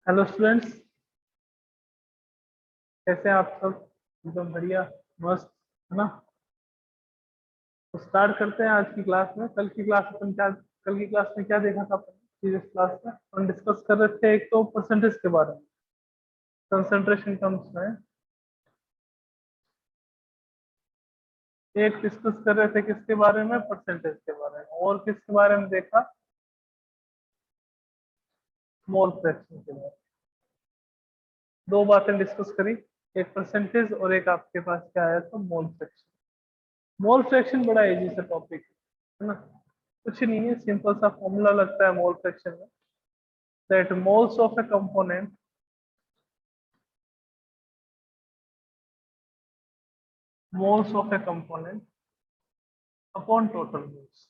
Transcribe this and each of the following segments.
Hello students, कैसे हैं आप सब? एकदम बढ़िया, मस्त है ना। तो स्टार्ट करते हैं आज की क्लास में। कल की क्लास में क्या देखा था अपन? प्रीवियस क्लास में हम डिस्कस कर रहे थे, एक तो परसेंटेज के बारे में, कंसंट्रेशन टर्म्स में। एक डिस्कस कर रहे थे किसके बारे में? परसेंटेज के बारे में। और किसके बारे में देखा? मोल फ्रैक्शन के बारे में। दो बातें डिस्कस करी, एक परसेंटेज और एक आपके पास क्या आया था? Mole fraction. मोल फ्रैक्शन बड़ा इजी सा टॉपिक है ना, कुछ नहीं है, सिंपल सा फॉर्मूला लगता है मोल फ्रैक्शन में, that moles of a component upon total moles।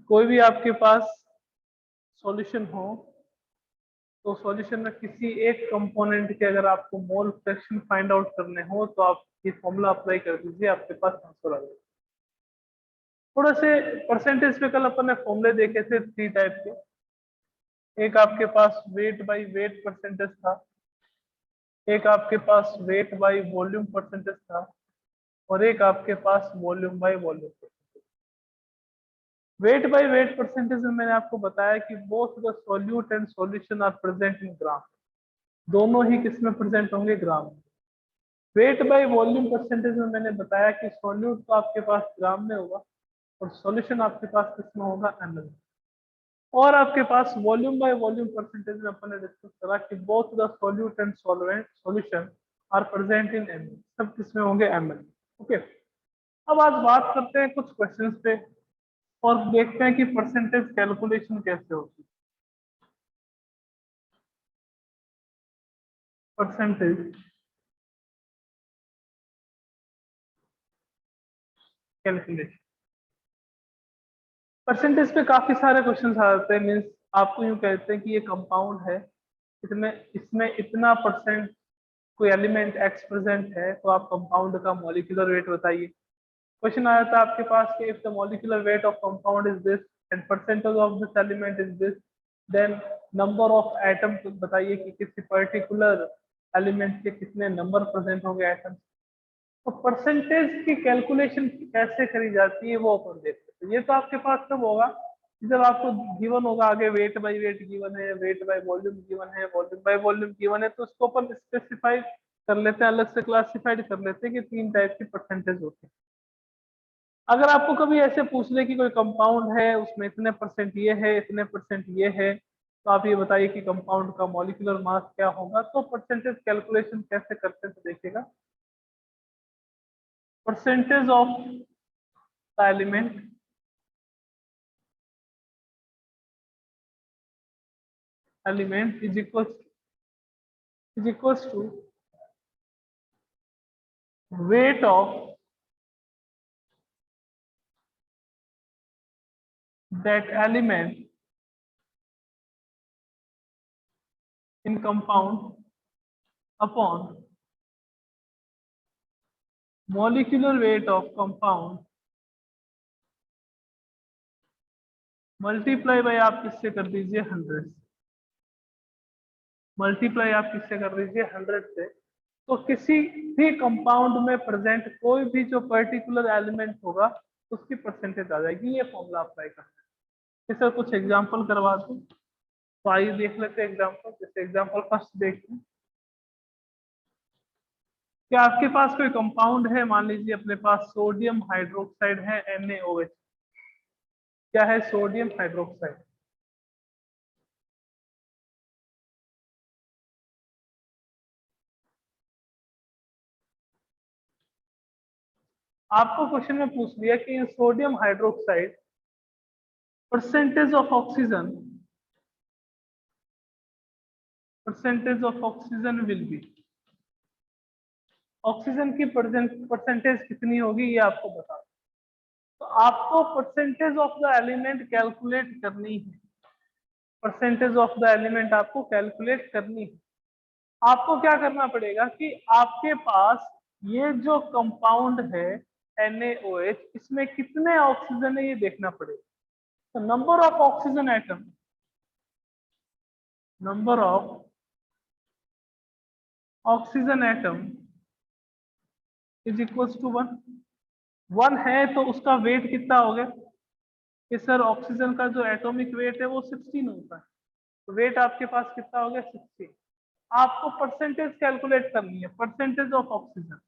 कोई भी आपके पास सॉल्यूशन हो तो सॉल्यूशन में किसी एक कंपोनेंट के अगर आपको मोल फ्रैक्शन फाइंड आउट करने हो तो आप ये फॉर्मूला अप्लाई कर दीजिए, आपके पास आंसर आ जाएगा। थोड़ा से परसेंटेज पे कल अपन ने फॉर्मूले देखे थे 3 टाइप के। एक आपके पास वेट बाय वेट परसेंटेज था, एक आपके पास वेट बाय वॉल्यूम परसेंटेज था, और एक आपके पास volume by volume percentage. Weight by weight percentage में मैंने आपको बताया कि both the solute and solution are present in gram. दोनों ही किस में प्रेजेंट होंगे? ग्राम में। वेट बाय वॉल्यूम परसेंटेज में मैंने बताया कि सॉल्यूट तो आपके पास ग्राम में होगा और सॉल्यूशन आपके पास किस में होगा? एमएल में। और आपके पास वॉल्यूम बाय वॉल्यूम परसेंटेज में अपन ने डिस्कस करा कि both the solute and solution are present in ML. सब किस में होंगे? एमएल। ओके, अब आज बात करते हैं कुछ क्वेश्चंस पे और देखते हैं कि परसेंटेज कैलकुलेशन कैसे होती है। परसेंटेज कैलकुलेशन, परसेंटेज पे काफी सारे क्वेश्चंस आ जाते हैं। मीन्स आपको यूं कहते हैं कि ये कंपाउंड है, इसमें इसमें इतना परसेंट कोई एलिमेंट एक्स प्रेजेंट है, तो आप कंपाउंड का मॉलिक्यूलर वेट बताइए। क्वेश्चन आया था आपके पास कि if the molecular weight of compound is this and percentage of this element is this, then number of atom बताइए कि किसी पर्टिकुलर एलिमेंट के कितने नंबर प्रेजेंट होंगे एटम। तो परसेंटेज की कैलकुलेशन कैसे करी जाती है वो अपन देखते हैं। ये तो आपके पास कब होगा? जब आपको गिवन होगा, आगे वेट बाय वेट गिवन है, वेट बाय वॉल्यूम गिवन है, वॉल्यूम बाय वॉल्यूम गिवन है, तो उसको अपन स्पेसिफाई कर लेते हैं, अलग से क्लासिफाइड कर लेते हैं कि 3 टाइप की परसेंटेज होती है। अगर आपको कभी ऐसे पूछ ले कि कोई कंपाउंड है, उसमें इतने परसेंट ये है, इतने परसेंट ये है, तो आप ये बताइए कि कंपाउंड का मॉलिक्यूलर मास क्या होगा। तो परसेंटेज कैलकुलेशन कैसे करते हैं तो देखिएगा। Percentage of the element is equals to weight of that element in compound upon molecular weight of compound multiply by आप किससे कर दीजिए? 100 से। मल्टीप्लाई आप किससे कर दीजिए? 100 से। तो किसी भी कंपाउंड में प्रेजेंट कोई भी जो पर्टिकुलर एलिमेंट होगा उसकी परसेंटेज आ जाएगी। ये फॉर्मूला अप्लाई करना है। सर कुछ एग्जांपल करवा दूं तो आइए देख लेते हैं एग्जांपल। जैसे एग्जांपल फर्स्ट देखते हैं कि आपके पास कोई कंपाउंड है, मान लीजिए अपने पास सोडियम हाइड्रोक्साइड है NaOH। क्या है? Sodium hydroxide. आपको क्वेश्चन में पूछ लिया कि sodium hydroxide percentage of oxygen will be. Oxygen की परसेंटेज कितनी होगी ये आपको बता। तो आपको percentage of the element calculate करनी है। परसेंटेज ऑफ द एलिमेंट आपको कैलकुलेट करनी है। आपको क्या करना पड़ेगा कि आपके पास ये जो कंपाउंड है NaOH, इसमें कितने ऑक्सीजन है ये देखना पड़ेगा। तो number of oxygen atom, number of oxygen atom is equal to 1। 1 है तो उसका वेट कितना हो गया कि सर ऑक्सीजन का जो एटॉमिक वेट है वो 16 होता है, तो वेट आपके पास कितना हो गया 16। आपको परसेंटेज कैलकुलेट करनी है, percentage of oxygen,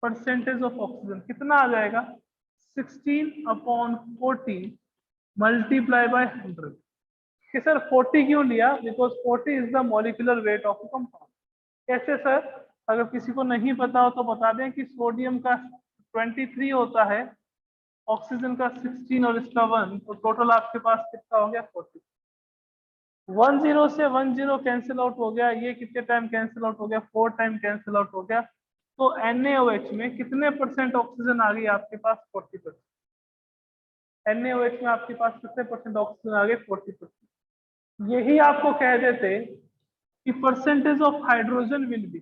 percentage of oxygen कितना आ जाएगा 16/40 मल्टीप्लाई बाय 100। कि सर 40 क्यों लिया, because 40 is the molecular weight of compound. कैसे सर, अगर किसी को नहीं पता हो तो बता दें कि सोडियम का 23 होता है, ऑक्सीजन का 16 और इसका 1, तो टोटल आपके पास कितना हो गया 40। 10 से 10 कैंसिल आउट हो गया, ये कितने टाइम कैंसिल आउट हो गया 4 टाइम कैंसिल आउट हो गया। तो NaOH में कितने परसेंट ऑक्सीजन आ गई आपके पास 40%। NaOH में आपके पास कितने परसेंट ऑक्सीजन आ गए 40%। यही आपको कह देते कि percentage of hydrogen will be,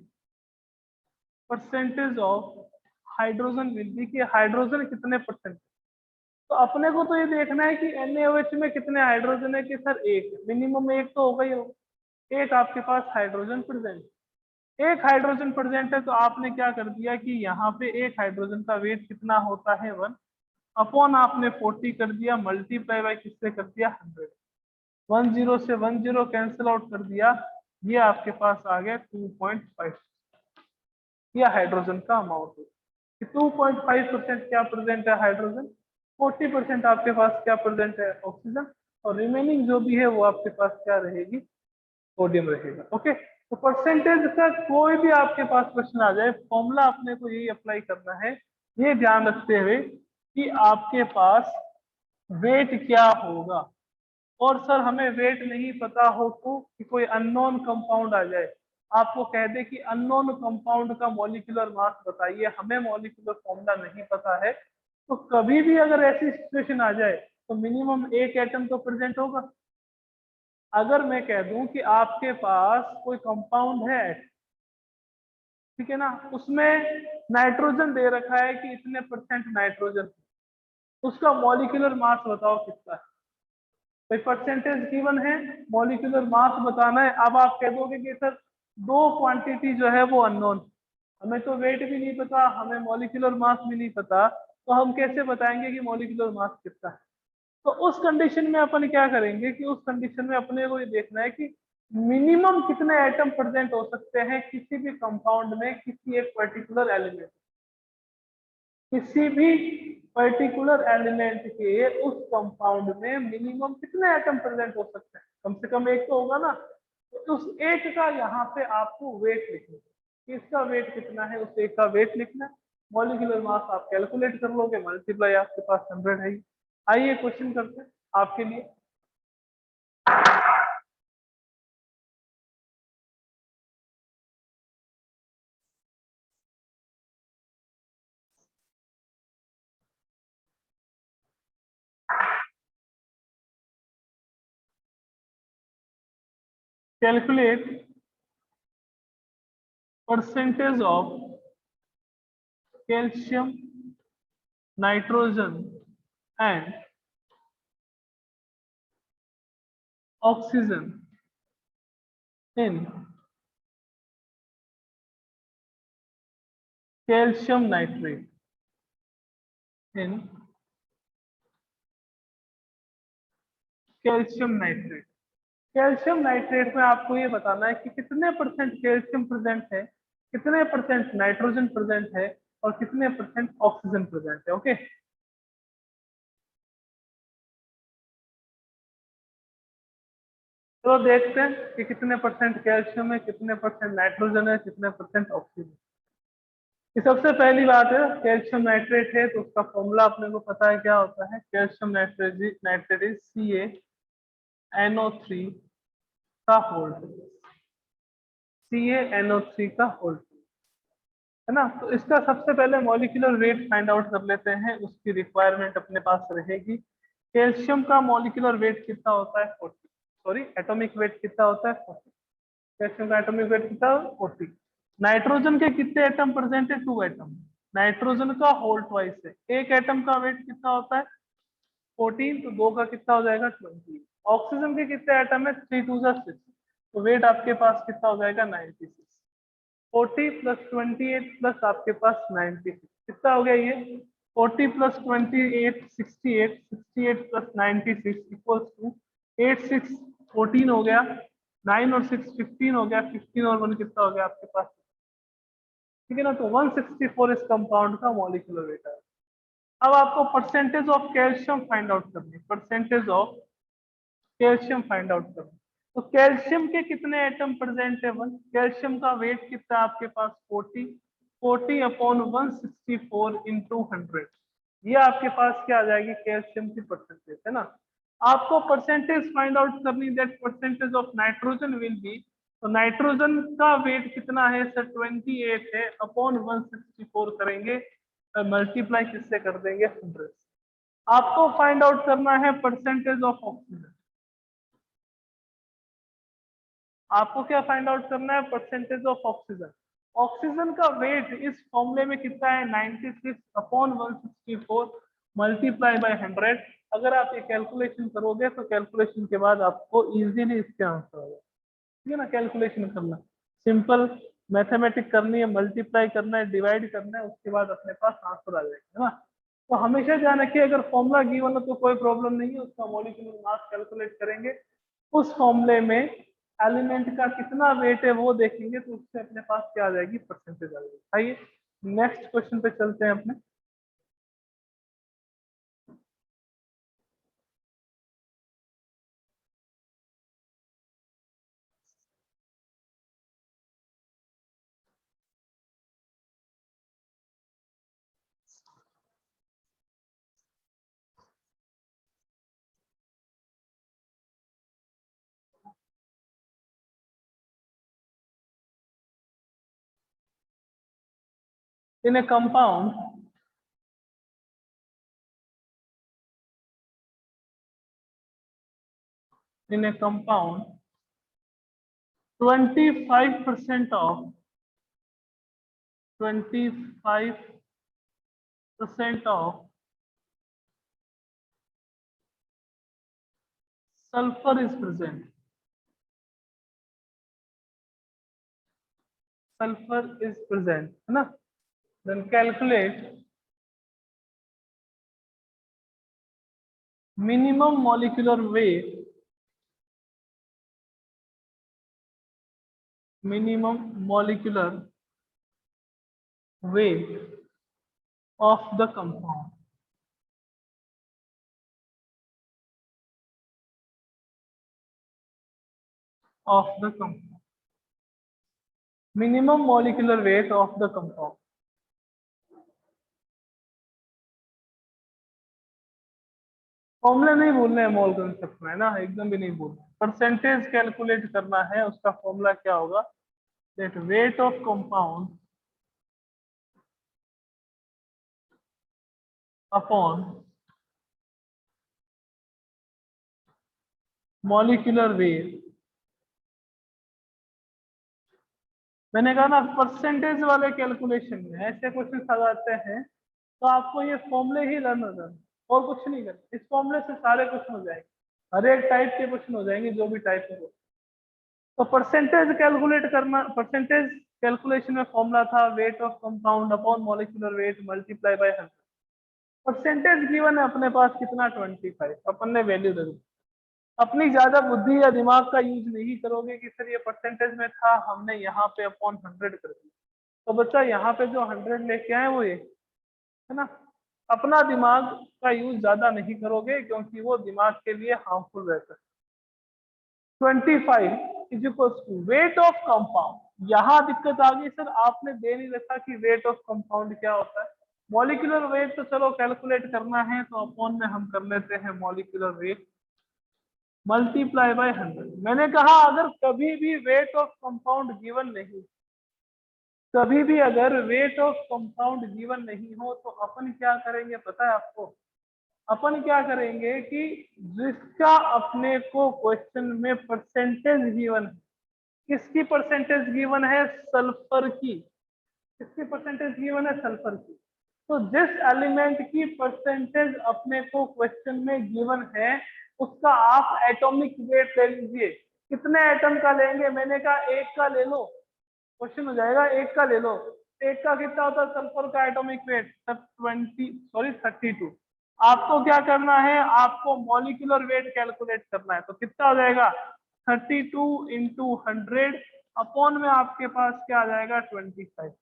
percentage of hydrogen will be, कि हाइड्रोजन कितने परसेंट। तो अपने को तो ये देखना है कि NaOH में कितने हाइड्रोजन है, कि सर एक, मिनिमम एक तो होगा ही होगा। एक आपके पास हाइड्रोजन प्रेजेंट, एक हाइड्रोजन प्रेजेंट है, तो आपने क्या कर दिया कि यहाँ पे एक हाइड्रोजन का वेट कितना होता है 1, अपॉन आपने 40 कर दिया, मल्टीप्लाई बाय किससे कर दिया 100। 10 से 10 कैंसिल आउट कर दिया, ये आपके पास आ गया 2.5, यह हाइड्रोजन का अमाउंट है कि 2.5% क्या प्रेजेंट है हाइड्रोजन, 40% आपके पास क्या प्रेजेंट है ऑक्सीजन, और रिमेनिंग जो भी है वो आपके पास क्या रहेगी सोडियम रहेगा। ओके, तो परसेंटेज का कोई भी आपके पास क्वेश्चन आ जाए, फॉर्मूला अपने को यही अप्लाई करना है, ये ध्यान रखते हुए कि आपके पास वेट क्या होगा। और सर हमें वेट नहीं पता हो तो कि कोई अननोन कंपाउंड आ जाए, आपको कह दे कि अननोन कंपाउंड का मॉलिक्यूलर मास बताइए, हमें मॉलिक्यूलर फॉर्मूला नहीं पता है, तो कभी भी अगर ऐसी सिचुएशन आ जाए तो मिनिमम एक एटम तो प्रेजेंट होगा। अगर मैं कह दूं कि आपके पास कोई कंपाउंड है, ठीक है ना, उसमें नाइट्रोजन दे रखा है कि इतने परसेंट नाइट्रोजन, उसका मॉलिक्यूलर मास बताओ कितना है। भाई परसेंटेज गिवन है, मॉलिक्यूलर मास बताना है। अब आप कह दोगे कि सर दो क्वांटिटी जो है वो अननोन, हमें तो वेट भी नहीं पता, हमें मॉलिक्यूलर मास भी नहीं पता, तो हम कैसे बताएंगे कि मॉलिक्यूलर मास कितना है। तो उस कंडीशन में अपन क्या करेंगे कि उस कंडीशन में अपने को ये देखना है कि मिनिमम कितने एटम प्रेजेंट हो सकते हैं किसी भी कंपाउंड में, किसी एक पर्टिकुलर एलिमेंट, किसी भी पर्टिकुलर एलिमेंट के उस कंपाउंड में मिनिमम कितने एटम प्रेजेंट हो सकते हैं, कम से कम एक तो होगा ना। तो उस एक का यहाँ पे आपको वेट लिखना है, इसका वेट कितना है, उस एक का वेट लिखना है, मॉलिक्यूलर मास आप कैलकुलेट कर लोगे, मल्टीप्लाई आपके पास 100 है। आइए क्वेश्चन करते हैं आपके लिए। Calculate percentage of calcium, nitrogen and oxygen in calcium nitrate, in calcium nitrate. Calcium nitrate में आपको ये बताना है कि कितने परसेंट कैल्शियम प्रेजेंट है, कितने परसेंट नाइट्रोजन प्रेजेंट है, और कितने परसेंट ऑक्सीजन प्रेजेंट है। ओके, तो देखते हैं कि कितने परसेंट कैल्शियम है, कितने परसेंट नाइट्रोजन है, कितने परसेंट ऑक्सीजन। ये सबसे पहली बात है, कैल्शियम नाइट्रेट है तो उसका फॉर्मूला अपने को पता है क्या होता है, calcium nitrate nitrate is CaNO3 का होल, CaNO3 का होल, है ना। तो इसका सबसे पहले मॉलिक्यूलर वेट फाइंड आउट कर लेते हैं, उसकी रिक्वायरमेंट अपने पास रहेगी। कैल्शियम का मॉलिक्यूलर वेट कितना होता है 40, सॉरी एटॉमिक वेट कितना होता है 40, कैल्शियम का एटॉमिक वेट कितना 40। नाइट्रोजन के कितने एटम प्रेजेंट है 2 एटम, नाइट्रोजन का होल ट्वाइस है। एक एटम का वेट कितना होता है 14, तो 2 का कितना हो जाएगा 20। ऑक्सीजन के कितने एटम है 3 2 जा 6, तो वेट आपके पास कितना हो जाएगा 96। 40 प्लस 28 प्लस आपके पास 96 कितना हो गया ये 40 प्लस 28 68, 68 प्लस 96 इक्वल्स टू 8 6 14 हो गया, 9 और 6 15 हो गया, 15 और 1 कितना हो गया आपके पास, ठीक है ना। तो 164 इस कंपाउंड का मॉलिक्यूलर वेट है। अब आपको percentage of calcium find out करनी है, percentage of calcium find out करना। तो कैल्शियम के कितने एटम प्रेजेंट है 1, कैल्शियम का वेट कितना है आपके पास 40, 40 अपॉन 164 इंटू 100, ये आपके पास क्या आ जाएगी कैल्शियम की परसेंटेज, है ना। आपको परसेंटेज फाइंड आउट करनी, that percentage of nitrogen will be, तो नाइट्रोजन का वेट कितना है सर 28 है, अपॉन 164 करेंगे, मल्टीप्लाई किससे कर देंगे 100। आपको फाइंड आउट करना है परसेंटेज ऑफ ऑक्सीजन, आपको क्या फाइंड आउट करना है परसेंटेज ऑफ ऑक्सीजन। ऑक्सीजन का वेट इस फॉर्मूले में कितना है 96 अपॉन 164 मल्टीप्लाई बाय 100। अगर आप ये कैलकुलेशन करोगे तो कैलकुलेशन के बाद आपको इजीली इसके आंसर होगा, ठीक है ना। कैलकुलेशन करना सिंपल, मैथमेटिक करनी है, मल्टीप्लाई करना है, डिवाइड करना है, उसके बाद अपने पास आंसर आ जाएगा, है ना। तो हमेशा ध्यान रखिए अगर फॉर्मूला गिवन हो तो कोई प्रॉब्लम नहीं है, उसका मॉलिक्यूलर मास कैलकुलेट करेंगे, उस फॉर्मूले में एलिमेंट का कितना वेट है वो देखेंगे, तो उससे अपने पास क्या आ जाएगी परसेंटेज आ जाएगी। आइए नेक्स्ट क्वेश्चन पे चलते हैं अपने। In a compound in a compound 25% of 25% of sulfur is present, sulfur is present, है ना। then calculate minimum molecular weight, minimum molecular weight of the compound, of the compound, minimum molecular weight of the compound। Formula नहीं भूलना है मोल concept में, है ना, एकदम भी नहीं भूलना। परसेंटेज कैलकुलेट करना है, उसका फॉर्मूला क्या होगा, that wait of compound upon molecular weight. मैंने कहा ना परसेंटेज वाले कैलकुलेशन में ऐसे क्वेश्चन आ जाते हैं, तो आपको ये फॉर्मूले ही लर्न हो जाए और कुछ नहीं करना, इस फॉर्मूले से सारे क्वेश्चन हो जाएंगे, हर एक टाइप के क्वेश्चन हो जाएंगे जो भी टाइप है वो। तो परसेंटेज कैलकुलेट करना, परसेंटेज कैलकुलेशन में फॉर्मूला था wait of compound upon molecular weight multiply by 100। Percentage given है अपने पास कितना 25, अपन ने वैल्यू दे दी। अपनी ज्यादा बुद्धि या दिमाग का यूज नहीं करोगे कि सर ये परसेंटेज में था हमने यहाँ पे अपॉन 100 कर दिया, तो बच्चा यहाँ पे जो 100 लेके आए वो ये, है ना। अपना दिमाग का यूज ज्यादा नहीं करोगे क्योंकि वो दिमाग के लिए हार्मफुल रहता है। 25 is equal to weight of compound. यहाँ दिक्कत आ गई सर आपने दे नहीं रखा कि वेट ऑफ कंपाउंड क्या होता है। मॉलिक्यूलर वेट तो चलो कैलकुलेट करना है तो अपॉन में हम कर लेते हैं मॉलिक्यूलर वेट मल्टीप्लाई बाय 100। मैंने कहा अगर कभी भी वेट ऑफ कंपाउंड गिवन नहीं, कभी भी अगर वेट ऑफ कंपाउंड गिवन नहीं हो तो अपन क्या करेंगे पता है आपको, अपन क्या करेंगे कि जिसका अपने को क्वेश्चन में परसेंटेज गिवन है, किसकी परसेंटेज गिवन है सल्फर की, किसकी परसेंटेज गिवन है? सल्फर की। तो जिस एलिमेंट की परसेंटेज अपने को क्वेश्चन में गिवन है उसका आप एटॉमिक वेट ले लीजिए। कितने एटम का लेंगे? मैंने कहा एक का ले लो, क्वेश्चन हो जाएगा एक का ले लो। एक का कितना होता है सल्फर का एटॉमिक वेट? 32। आपको क्या करना है? आपको मॉलिक्यूलर वेट कैलकुलेट करना है। तो कितना हो जाएगा? 32 इंटू 100 अपॉन में आपके पास क्या आ जाएगा? 25।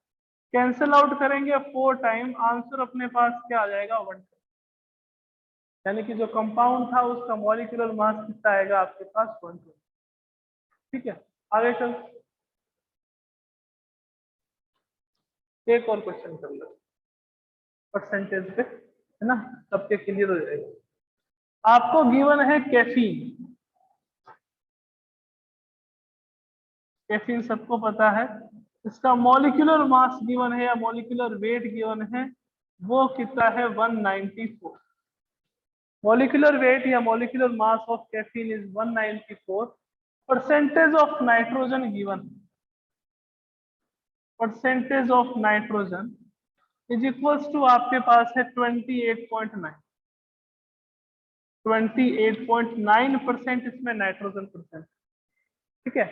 कैंसिल आउट करेंगे 4 टाइम, आंसर अपने पास क्या आ जाएगा? 1। यानी कि जो कंपाउंड था उसका मॉलिक्यूलर मास कितना आएगा आपके पास? 120। ठीक है, आगे चल एक और क्वेश्चन कर लो परसेंटेज पे, है ना, सबके क्लियर हो जाएगा। आपको गिवन है कैफीन। कैफीन सबको पता है, इसका मॉलिक्यूलर मास गिवन है या मॉलिक्यूलर वेट गिवन है, वो कितना है? 194। मॉलिक्यूलर वेट या molecular mass of caffeine is 194। Percentage of nitrogen given, percentage of nitrogen is equals to आपके पास है 28.9। 28.9% इसमें नाइट्रोजन परसेंट। ठीक है,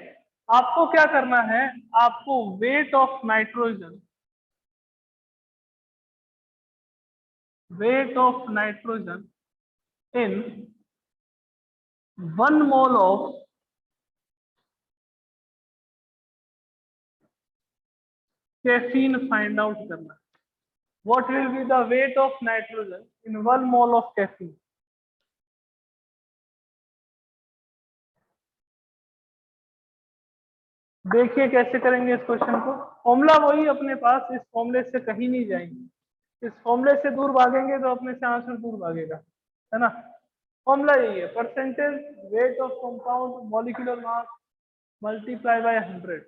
आपको क्या करना है? आपको weight of nitrogen, weight of nitrogen in 1 mole of caffeine find out करना। What will be the weight of nitrogen in 1 mole of caffeine? देखिए कैसे करेंगे इस क्वेश्चन को। फॉर्मूला वही अपने पास, इस फॉर्मूले से कहीं नहीं जाएंगे। इस फॉर्मूले से दूर भागेंगे तो अपने से आंसर दूर भागेगा, है ना। फॉर्मूला यही है, percentage weight of compound molecular mass multiply by 100।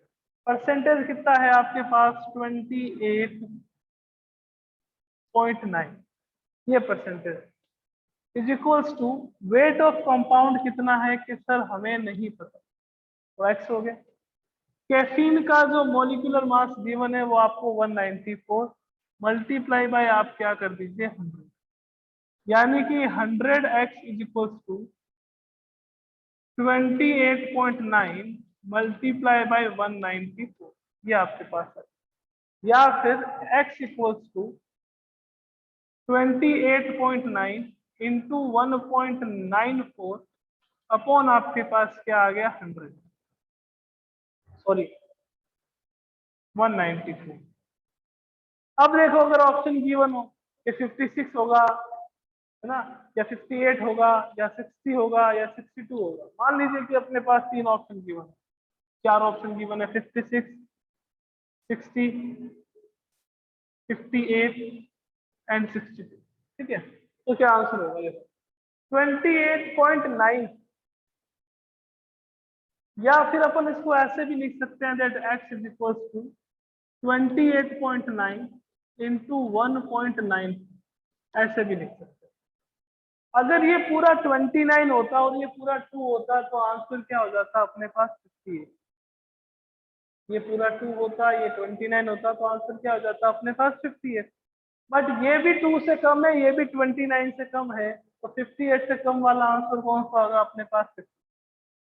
Percentage कितना है आपके पास? 28.9। ये percentage is equals to weight of compound कितना है कि सर हमें नहीं पता, तो एक्स हो गया। कैफीन का जो मॉलिक्यूलर मास गिवन है वो आपको 194 मल्टीप्लाई बाय आप क्या कर दीजिए? 100। यानी कि 100x is equals to 28.9 multiply by 194, ये आपके पास है। या फिर x equals to 28.9 into 1.94 upon आपके पास क्या आ गया? 100, सॉरी 194। अब देखो अगर ऑप्शन गिवन हो कि 56 होगा, है ना, या 58 होगा, या 60 होगा, या 62 होगा। मान लीजिए कि अपने पास 3 ऑप्शन गिवन है, 4 ऑप्शन गिवन है, 56, 60, 58 एंड 62। ठीक है, तो क्या आंसर होगा? देखो 28.9, या फिर अपन इसको ऐसे भी लिख सकते हैं that x is equals to 28.9 into 1.9, ऐसे भी लिख सकते हैं। अगर ये पूरा 29 होता और ये पूरा 2 होता तो आंसर क्या हो जाता अपने पास? 58। ये पूरा 2 होता, ये 29 होता तो आंसर क्या हो जाता अपने पास? 58। बट ये भी 2 से कम है, ये भी 29 से कम है, तो 58 से कम वाला आंसर कौन सा होगा अपने पास? 50।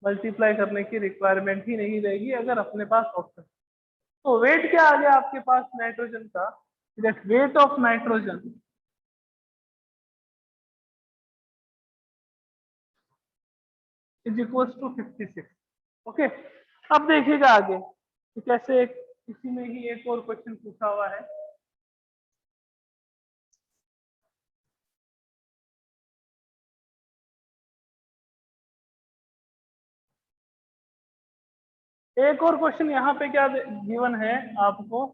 मल्टीप्लाई करने की रिक्वायरमेंट ही नहीं रहेगी अगर अपने पास ऑप्शन। तो वेट क्या आ गया आपके पास नाइट्रोजन का? Weight of nitrogen is equals to 56। Okay, अब देखिएगा आगे कि कैसे इसी में ही एक और क्वेश्चन पूछा हुआ है। एक और क्वेश्चन यहाँ पे क्या गिवन है आपको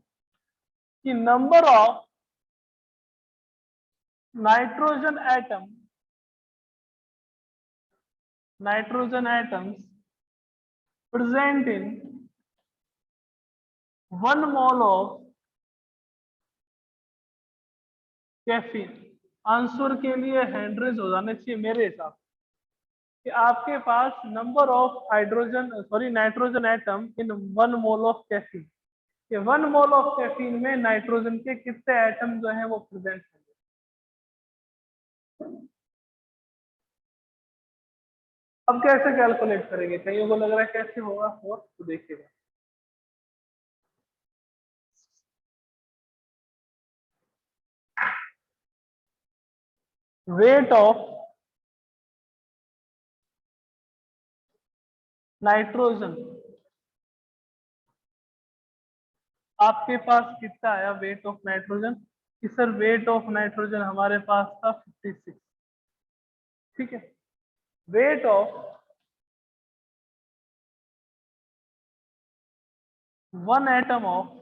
कि number of nitrogen atoms present in 1 mole of caffeine. Answer के लिए हैंड रेज हो जाने चाहिए मेरे हिसाब से कि आपके पास number of nitrogen atom in 1 mole of caffeine. कि 1 मोल ऑफ कैफीन में नाइट्रोजन के कितने एटम जो है वो प्रेजेंट होंगे। अब कैसे कैलकुलेट करेंगे, कईयों को लग रहा है कैसे होगा, हो तो देखिएगा। वेट ऑफ नाइट्रोजन आपके पास कितना आया, वेट ऑफ नाइट्रोजन, कि सर वेट ऑफ नाइट्रोजन हमारे पास था 56, ठीक है। Weight of 1 atom of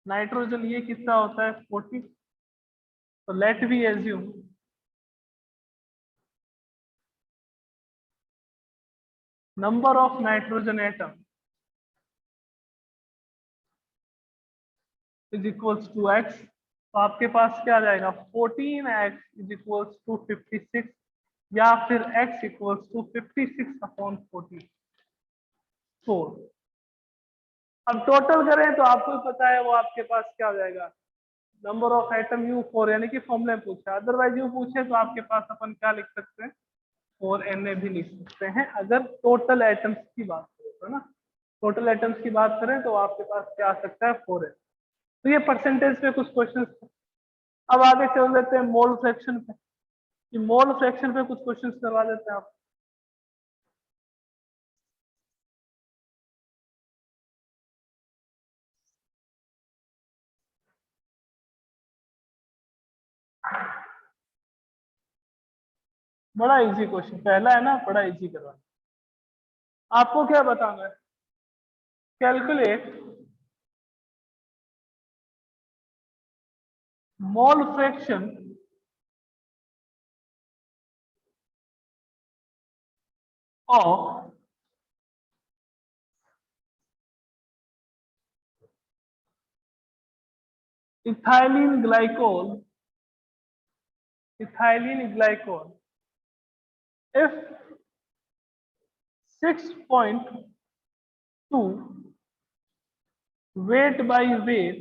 nitrogen ये कितना होता है, 40। तो let be assume number of nitrogen atom is equals to x. तो आपके पास क्या आ जाएगा, 14x इज इक्वल्स टू 56, या फिर x इक्वल्स टू 56/44। अब टोटल करें तो आपको पता है वो आपके पास क्या हो जाएगा, नंबर ऑफ एटम U4, यानी कि फॉर्मूला में पूछा, अदरवाइज यू पूछे तो आपके पास अपन क्या लिख सकते हैं, 4Na भी लिख सकते हैं। अगर टोटल एटम्स की बात करें तो ना, टोटल एटम्स की बात करें तो आपके पास क्या आ सकता है, 4n। तो ये परसेंटेज पे कुछ क्वेश्चन। अब आगे चल देते हैं मोल फ्रैक्शन पे, कि मोल फ्रैक्शन पे कुछ क्वेश्चन करवा देते हैं आप। बड़ा इजी क्वेश्चन पहला है ना, बड़ा इजी करवा। आपको क्या बताना है, calculate mole fraction of ethylene glycol, ethylene glycol if 6.2 weight by weight,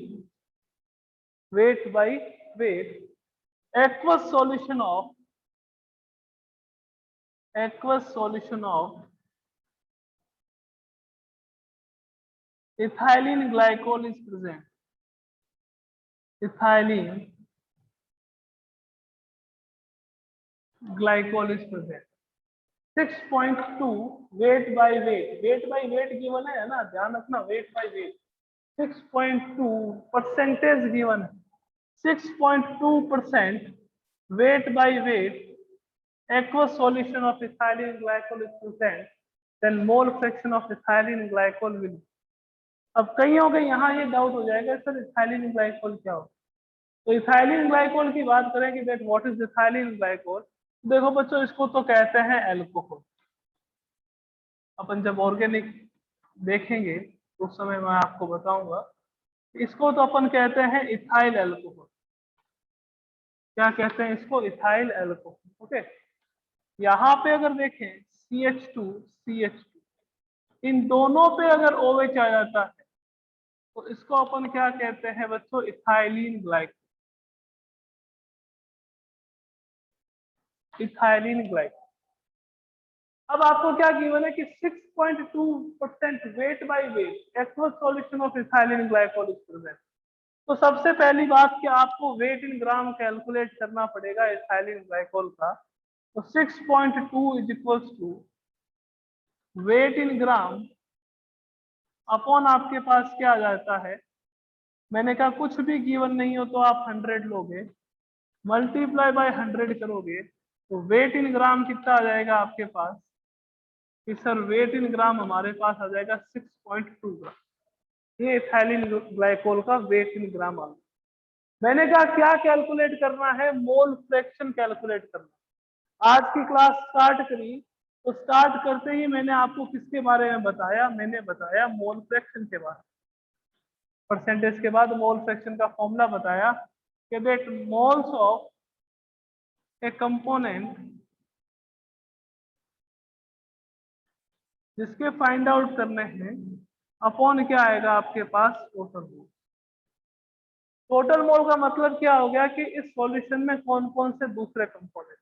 weight by weight aqueous solution of ethylene glycol is present, ethylene glycol is present। 6.2 weight by weight given है ना, ध्यान रखना, weight by weight 6.2 percentage given है, 6.2% weight by weight aqueous solution of ethylene glycol is present, then mole fraction of ethylene glycol will। अब कईयों के यहाँ ये डाउट हो जाएगा सर इथाइलिन ग्लाइकोल क्या होता है। तो इथाइलिन ग्लाइकोल की बात करें कि that what is ethylene glycol, देखो बच्चों इसको तो कहते हैं एल्कोहल। अपन जब ऑर्गेनिक देखेंगे उस समय मैं आपको बताऊंगा, इसको तो अपन कहते हैं इथाइल एल्कोहल। क्या कहते हैं इसको, इथाइल एल्कोहल। ओके, यहाँ पे अगर देखें CH2 इन दोनों पे अगर OH आ जाता है तो इसको अपन क्या कहते हैं बच्चों, इथाइलिन ग्लाइकोल, इथाइलिन ग्लाइकोल। अब आपको क्या गिवन है कि 6.2% wait by wait aqueous solution of ethylene glycol is present. तो सबसे पहली बात कि आपको वेट इन ग्राम कैलकुलेट करना पड़ेगा इथाइलिन ग्लाइकोल का। तो 6.2 is equals to weight in gram upon आपके पास क्या आ जाता है, मैंने कहा कुछ भी गिवन नहीं हो तो आप 100 लोगे, मल्टीप्लाई बाय 100 करोगे तो वेट इन ग्राम कितना आ जाएगा आपके पास, कि सर वेट इन ग्राम हमारे पास आ जाएगा 6.2 ग्राम। ये इथाइलिन ग्लाइकोल का वेट इन ग्राम आ गया। मैंने कहा क्या कैलकुलेट करना है, मोल फ्रैक्शन कैलकुलेट करना। आज की क्लास स्टार्ट करी तो स्टार्ट करते ही मैंने आपको किसके बारे में बताया, मैंने बताया मोल फ्रैक्शन के बारे में। परसेंटेज के बाद मोल फ्रैक्शन का फॉर्मूला बताया कि that moles of A component जिसके फाइंड आउट करने हैं अपॉन क्या आएगा आपके पास टोटल मोल। टोटल मोल का मतलब क्या हो गया कि इस सॉल्यूशन में कौन कौन से दूसरे कंपोनेंट,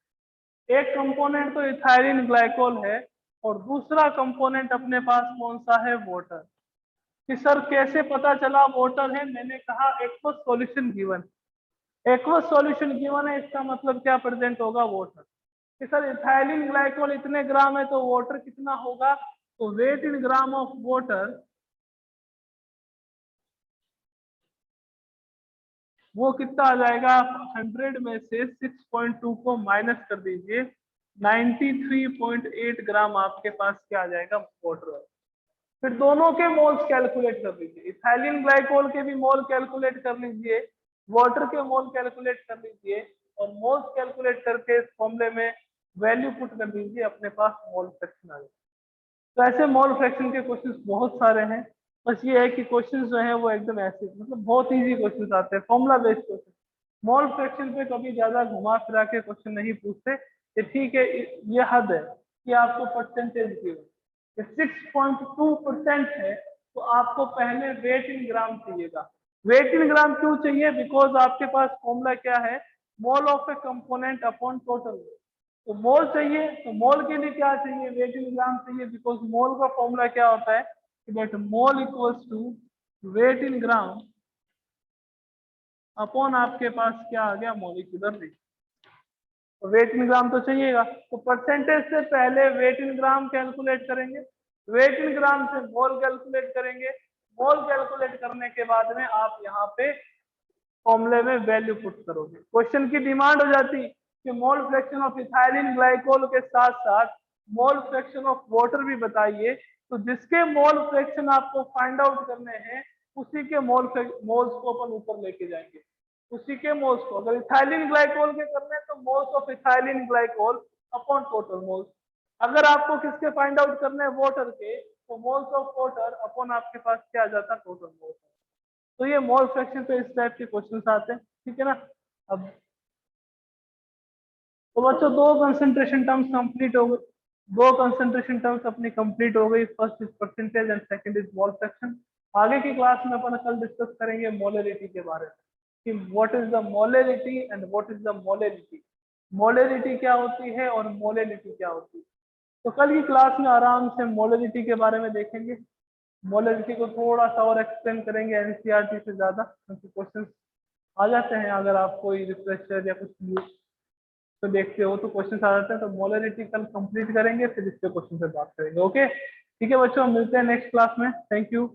एक कंपोनेंट तो इथाइलिन ग्लाइकोल है और दूसरा कंपोनेंट अपने पास कौन सा है, वाटर। कि सर कैसे पता चला वाटर है, मैंने कहा aqueous solution given, aqueous solution given है, इसका मतलब क्या प्रेजेंट होगा, वाटर। कि सर इथाइलिन ग्लाइकोल इतने ग्राम है तो वाटर कितना होगा, तो weight in gram of water वो कितना आ जाएगा, 100 में से 6.2 को माइनस कर दीजिए, 93.8 ग्राम आपके पास क्या आ जाएगा, वाटर। फिर दोनों के मोल्स कैलकुलेट कर लीजिए, इथाइलिन ग्लाइकोल के भी मोल कैलकुलेट कर लीजिए, वाटर के मोल कैलकुलेट कर लीजिए, और मोल्स कैलकुलेट करके इस फॉर्मूले में वैल्यू पुट कर दीजिए, अपने पास मोल फ्रैक्शन आ जाएगा। तो ऐसे मोल फ्रैक्शन के क्वेश्चंस बहुत सारे हैं, बस ये है कि क्वेश्चंस जो है वो एकदम ऐसे मतलब बहुत इजी क्वेश्चंस आते हैं, formula based question. Mole fraction पे कभी ज्यादा घुमा फिरा के क्वेश्चन नहीं पूछते, ये ठीक है, ये हद है कि आपको परसेंटेज की 6.2% है तो आपको पहले वेट इन ग्राम चाहिएगा। वेट इन ग्राम क्यों चाहिए, बिकॉज आपके पास फॉर्मूला क्या है, mole of A component upon total. तो मोल चाहिए, तो मोल के लिए क्या चाहिए, वेट इन ग्राम चाहिए, बिकॉज मोल का फॉर्मूला क्या होता है कि that mole equals to weight in gram upon आपके पास क्या आ गया, मॉलिक्यूलर वेट। तो वेट इन ग्राम तो चाहिएगा, तो परसेंटेज से पहले वेट इन ग्राम कैलकुलेट करेंगे, वेट इन ग्राम से मोल कैलकुलेट करेंगे, मोल कैलकुलेट करने के बाद में आप यहाँ पे फॉर्मूले में वैल्यू पुट करोगे। क्वेश्चन की डिमांड हो जाती कि mole fraction of ethylene glycol के साथ साथ मोल फ्रैक्शन ऑफ वाटर भी बताइए, तो जिसके मोल फ्रैक्शन आपको फाइंड आउट करने हैं उसी के मोल्स को अपन ऊपर लेके जाएंगे, उसी के मोल्स को। अगर इथाइलिन ग्लाइकोल के करने हैं तो moles of ethylene glycol upon total moles. अगर आपको किसके फाइंड आउट करने हैं, वाटर के, तो मोल्स ऑफ वाटर अपॉन आपके पास क्या आ जाता, टोटल मोल्स। तो ये मोल फ्रैक्शन पे इस टाइप के क्वेश्चन आते हैं, ठीक है ना। अब तो बच्चों दो कंसंट्रेशन टर्म्स कंप्लीट हो गए, दो कंसंट्रेशन टर्म्स अपनी कंप्लीट हो गई, first is percentage and second is mole fraction. आगे की क्लास में अपन कल डिस्कस करेंगे मोलरिटी के बारे में कि what is the molarity and what is the molarity, molarity क्या होती है और मोलरिटी क्या होती है। तो कल की क्लास में आराम से मोलरिटी के बारे में देखेंगे, मोलरिटी को थोड़ा सा और एक्सप्लेन करेंगे एनसीईआरटी से ज्यादा, क्योंकि क्वेश्चंस आ जाते हैं, अगर आप कोई रिफ्रेशर या कुछ तो देखते हो तो क्वेश्चन आ जाते हैं। तो मोलरिटी कल कंप्लीट करेंगे, फिर इसके क्वेश्चन से बात करेंगे। ओके ठीक है बच्चों, मिलते हैं नेक्स्ट क्लास में, थैंक यू।